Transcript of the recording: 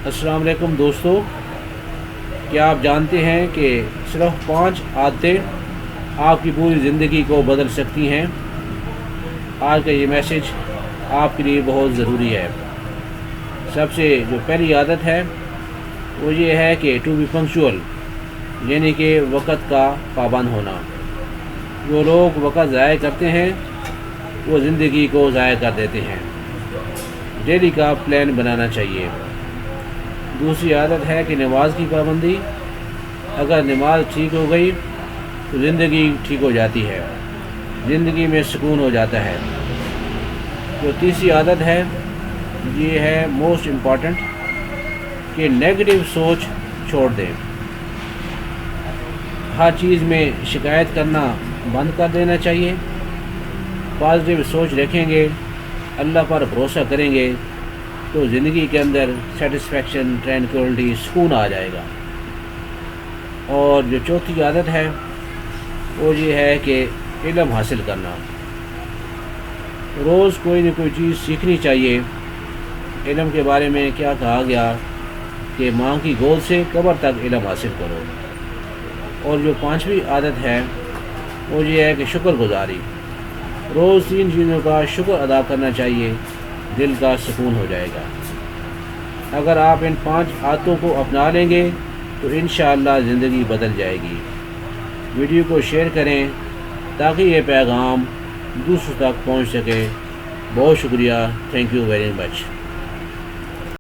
السلام علیکم دوستو، کیا آپ جانتے ہیں کہ صرف 5 عادتیں آپ کی پوری زندگی کو بدل سکتی ہیں؟ آج کا یہ میسیج آپ کے لیے بہت ضروری ہے۔ سب سے جو پہلی عادت ہے وہ یہ ہے کہ ٹو بی پنکچوئل، یعنی کہ وقت کا پابند ہونا۔ جو لوگ وقت ضائع کرتے ہیں وہ زندگی کو ضائع کر دیتے ہیں۔ ڈیلی کا پلان بنانا چاہیے۔ دوسری عادت ہے کہ نماز کی پابندی۔ اگر نماز ٹھیک ہو گئی تو زندگی ٹھیک ہو جاتی ہے، زندگی میں سکون ہو جاتا ہے۔ جو تیسری عادت ہے یہ ہے موسٹ امپورٹنٹ، کہ نیگیٹو سوچ چھوڑ دیں۔ ہر چیز میں شکایت کرنا بند کر دینا چاہیے۔ پازیٹیو سوچ رکھیں گے، اللہ پر بھروسہ کریں گے تو زندگی کے اندر سیٹسفیکشن، ٹرینکولیٹی، سکون آ جائے گا۔ اور جو چوتھی عادت ہے وہ یہ ہے کہ علم حاصل کرنا۔ روز کوئی نہ کوئی چیز سیکھنی چاہیے۔ علم کے بارے میں کیا کہا گیا کہ ماں کی گود سے قبر تک علم حاصل کرو۔ اور جو 5ویں عادت ہے وہ یہ ہے کہ شکر گزاری۔ روز 3 چیزوں کا شکر ادا کرنا چاہیے، دل کا سکون ہو جائے گا۔ اگر آپ ان 5 عادتوں کو اپنا لیں گے تو انشاءاللہ زندگی بدل جائے گی۔ ویڈیو کو شیئر کریں تاکہ یہ پیغام دوسروں تک پہنچ سکے۔ بہت شکریہ، تھینک یو ویری مچ۔